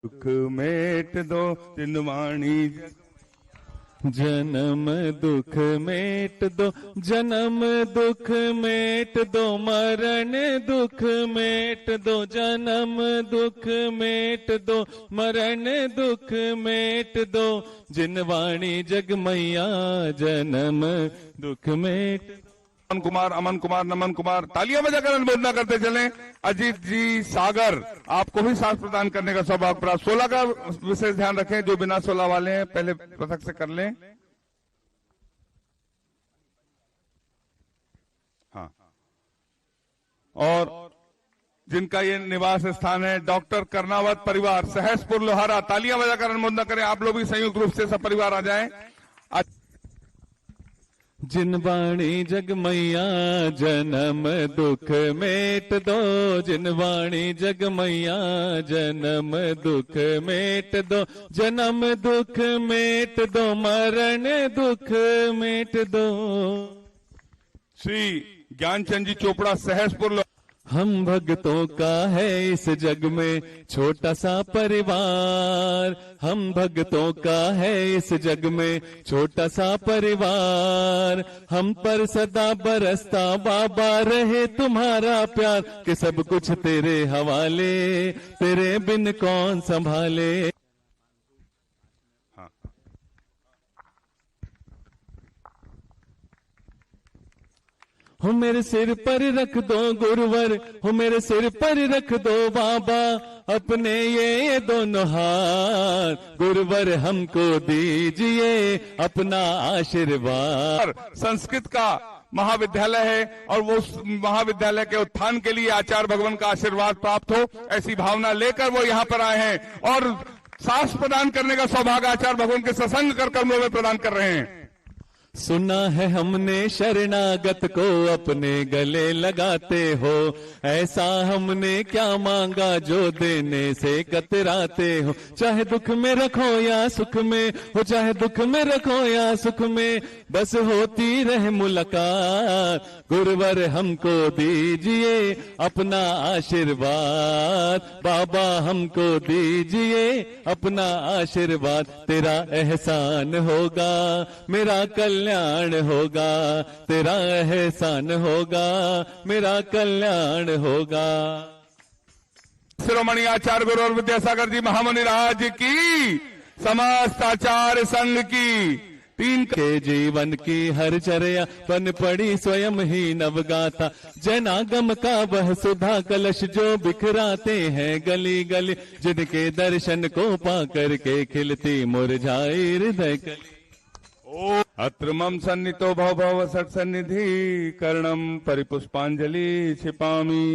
दुख मेट दो जिनवाणी जन्म दुख मेट दो, जन्म दुख मेट दो, मरण दुख मेट दो, जन्म दुख मेट दो, मरण दुख मेट दो, जिनवाणी जग मैया जन्म दुख मेट। अमन कुमार, नमन कुमार, तालियां बजाकर अनुमोदना करते चलें। अजीत जी सागर, आपको भी साथ प्रदान करने का सौभाग्य प्राप्त। 16 का विशेष ध्यान रखें, जो बिना 16 वाले हैं पहले पृथक से कर लें। हाँ, और जिनका ये निवास स्थान है डॉक्टर कर्नावत परिवार सहसपुर लोहारा, तालियां बजाकर अनुमोदना करें। आप लोग भी संयुक्त रूप से सब परिवार आ जाएं। जिनवाणी जग मैया जन्म दुख मेट दो, जिनवाणी जग मैया जन्म दुख मेट दो, जन्म दुख मेट दो, मरण दुख मेट दो। श्री ज्ञानचंद जी चोपड़ा सहसपुर। हम भक्तों का है इस जग में छोटा सा परिवार, हम भक्तों का है इस जग में छोटा सा परिवार, हम पर सदा बरसता बाबा रहे तुम्हारा प्यार, कि सब कुछ तेरे हवाले, तेरे बिन कौन संभाले। हो मेरे सिर पर रख दो गुरुवर, हो मेरे सिर पर रख दो बाबा, अपने ये दोनों हाथ, गुरुवर हमको दीजिए अपना आशीर्वाद। संस्कृत का महाविद्यालय है और वो उस महाविद्यालय के उत्थान के लिए आचार्य भगवान का आशीर्वाद प्राप्त हो, ऐसी भावना लेकर वो यहाँ पर आए हैं और सास प्रदान करने का सौभाग्य आचार्य भगवान के सत्संग कर कमलों में प्रदान कर रहे हैं। सुना है हमने शरणागत को अपने गले लगाते हो, ऐसा हमने क्या मांगा जो देने से कतराते हो। चाहे दुख में रखो या सुख में हो, चाहे दुख में रखो या सुख में, बस होती रहे मुलाकात, गुरुवर हमको दीजिए अपना आशीर्वाद, बाबा हमको दीजिए अपना आशीर्वाद। तेरा एहसान होगा मेरा कल्याण होगा, तेरा एहसान होगा मेरा कल्याण होगा। शिरोमणि आचार्य गुरु और विद्यासागर जी महामुनि राज की, समस्त आचार्य संघ की, तीन के जीवन की हर चर्या बन पड़ी स्वयं ही नवगाथा, जनागम का वह सुधा कलश जो बिखराते हैं गली गली, जिनके दर्शन को पा करके खिलती मुरझाई हृदय कली। ओ अत्र मम सन्नितो भव भव सट सन्निधि कर्णम परिपुष्पांजलि छिपामी।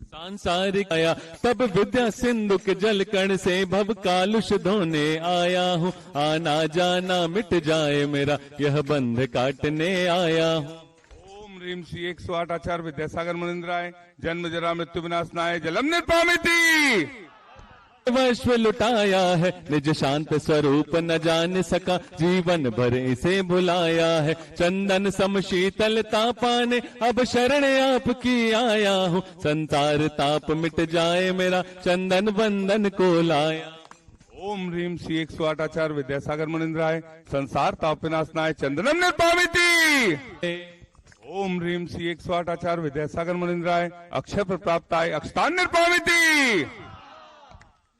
सांसारिक आया तब विद्या सिंधु के जल कण से भव कालुष धोने आया हूँ, आना जाना मिट जाए मेरा यह बंध काटने आया हूँ। ओम ह्रीम श्री 108 आचार्य विद्यासागर मुनिंद्राय, जन्म जरा मृत्यु विनाशनाय जलम निर्पामिति। विश्व लुटाया है निज शांत स्वरूप न जान सका, जीवन भर इसे भुलाया है, चंदन सम शीतलता पाने अब शरण आपकी आया हूँ, संसार ताप मिट जाए मेरा चंदन बंदन को लाया। ओम ह्रीम श्री 108 आचार्य विद्यासागर मुनिंद्राय, संसार ताप विनाशनाय चंदनम निर्पामिति। ओम ह्रीम श्री 108 आचार्य विद्यासागर मुनिंद्राय, अक्षय प्राप्ताय अक्षतान निर्पामिति।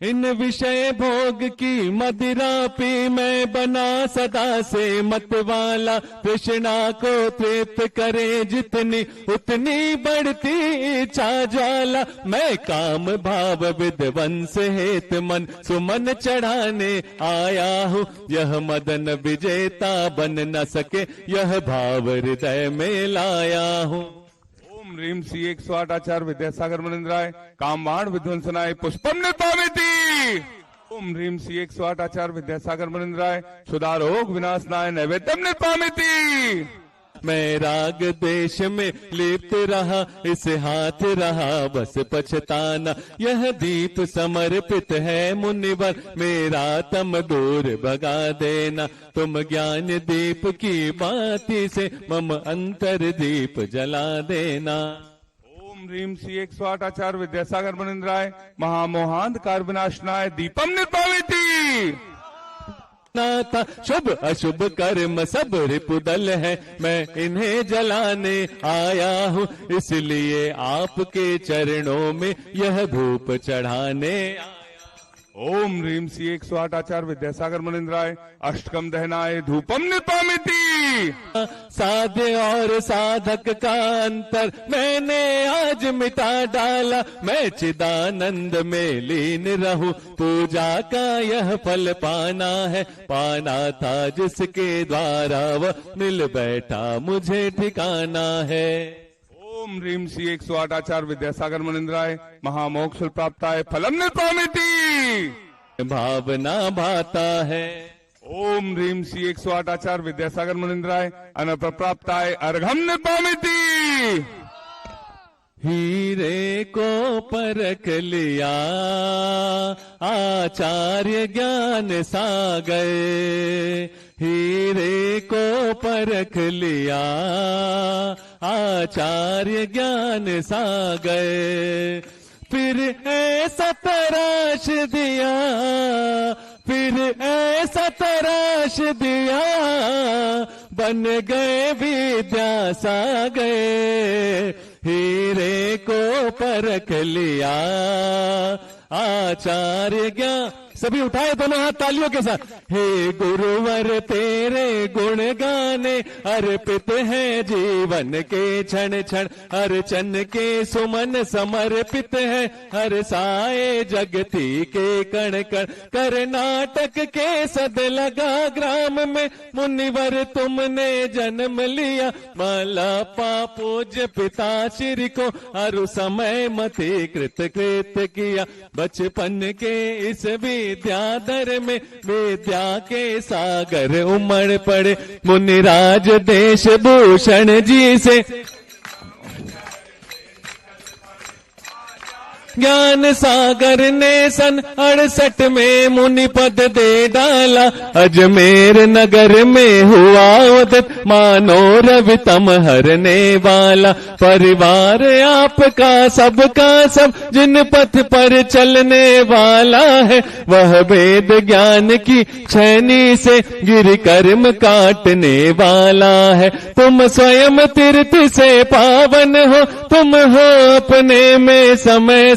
इन विषय भोग की मदिरा पी मैं बना सदा से मत वाला, तृष्णा को तृप्त करे जितनी उतनी बढ़ती इच्छा ज्वाला, मैं काम भाव विध्वंस हेत मन सुमन चढ़ाने आया हूँ, यह मदन विजेता बन न सके यह भाव हृदय में लाया हूँ। ओम ह्रीम श्री 108 आचार्य विद्यासागर मुनिंद्राय, कामबाण विध्वंसनाय पुष्पम निर्पामिति। ओम ह्रीम श्री 108 आचार्य विद्यासागर मुनिंद्राय, क्षुधा रोग विनाशनाय नैवेद्यम निर्पामिति। मैं राग देश में लिप्त रहा, इस हाथ रहा बस पछताना, यह दीप समर्पित है मुनिवर, मेरा तम दूर भगा देना, तुम ज्ञान दीप की बाती से मम अंतर दीप जला देना। ह्रीं श्री 108 आचार्य विद्यासागर मनिंद्राय महामोहांधकार विनाशनाय दीपम निर्पामिति। नाथा शुभ अशुभ कर्म सब रिपुदल है, मैं इन्हें जलाने आया हूँ, इसलिए आपके चरणों में यह धूप चढ़ाने आया। ओम ह्रीं श्री 108 आचार्य विद्यासागर मनिंद्राय अष्टकम दहनाय धूपम निपामिति। साध्य और साधक का अंतर मैंने आज मिटा डाला, मैं चिदानंद में लीन रहूं, पूजा का यह फल पाना है, पाना था जिसके द्वारा वह मिल बैठा मुझे ठिकाना है। ओम ह्रीं श्री 108 आचार्य विद्यासागर मनिंद्राय महामोक्ष प्राप्ताय फलम निर्पामिति। भावना भाता है। ओम ह्रीं श्री 108 आचार्य विद्यासागर मनिंद्राय अनप्रप्राप्ताय अर्घम निर्पामिति। हीरे को परख लिया आचार्य ज्ञान सागर, हीरे को परख लिया आचार्य ज्ञान सागर, फिर ऐसा तराश दिया, फिर ऐसा तराश दिया, बन गए विद्यासागर, हीरे को परख लिया आचार्य ज्ञान। सभी उठाए दोनों हाथ तालियों के साथ। हे गुरुवर तेरे गुण गाने अर्पित है जीवन के क्षण क्षण, अर्चन के सुमन समर्पित है हर साए जगती के कण कण, कर्नाटक के सद लगा ग्राम में मुनिवर तुमने जन्म लिया, मालापा पूज्य पिता श्री को अरु समय मति कृत कृत किया, बचपन के इस विद्याधर में विद्या के सागर उमड़ पड़े, मुनिराज देश भूषण जी से ज्ञान सागर ने सन 68 में मुनि पद दे डाला, अजमेर नगर में हुआ उदित मानो रवि तम हरने वाला, परिवार आपका सबका सब जिन पथ पर चलने वाला है, वह वेद ज्ञान की छैनी से गिर कर्म काटने वाला है, तुम स्वयं तीर्थ से पावन हो, तुम हो अपने में समय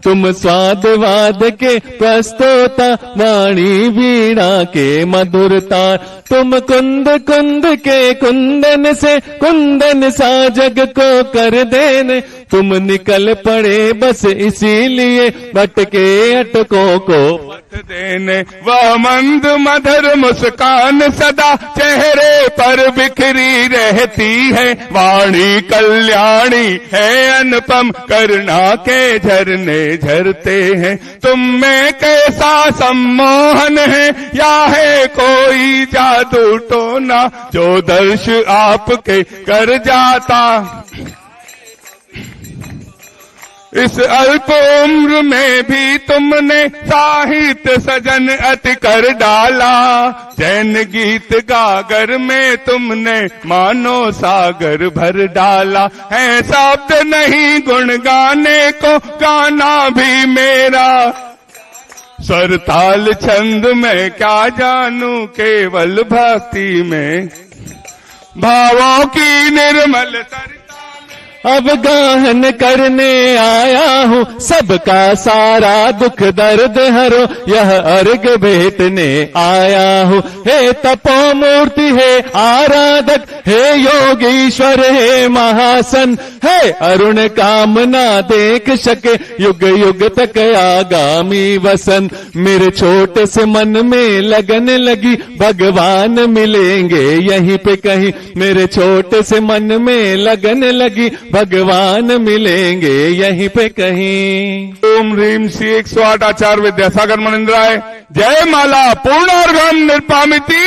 तुम स्वादवाद के प्रस्तोता, वाणी वीणा के मधुरता, तुम कुंद कुंद के कुंदन से कुंदन सा जग को कर देने, तुम निकल पड़े बस इसीलिए भटके अटकों को पथ देने, वह मंद मधुर मुस्कान सदा चेहरे पर बिखरी रहती है, वाणी कल्याणी है अनुपम करुणा के झरने झरते हैं, तुम में कैसा सम्मोहन है या है कोई जादू टोना, जो दर्श आपके कर जाता इस अल्प उम्र में भी तुमने साहित्य सजन अति कर डाला, जैन गीत गागर में तुमने मानो सागर भर डाला, है शब्द नहीं गुण गाने को गाना भी मेरा, स्वर ताल छंद में क्या जानू केवल भक्ति में, भावों की निर्मल अब गाहन करने आया हूँ, सबका सारा दुख दर्द हरो यह अर्घ भेटने आया हूँ, हे तपो मूर्ति है आराधक, हे योगीश्वर है महासन, है अरुण कामना देख सके युग युग तक आगामी वसन, मेरे छोटे से मन में लगन लगी भगवान मिलेंगे यहीं पे कहीं, मेरे छोटे से मन में लगन लगी भगवान मिलेंगे यहीं पे कहीं। ओम ह्रीं श्री 108 आचार्य विद्यासागर मनिंद्राय जय माला पूर्ण और निर्पामिति।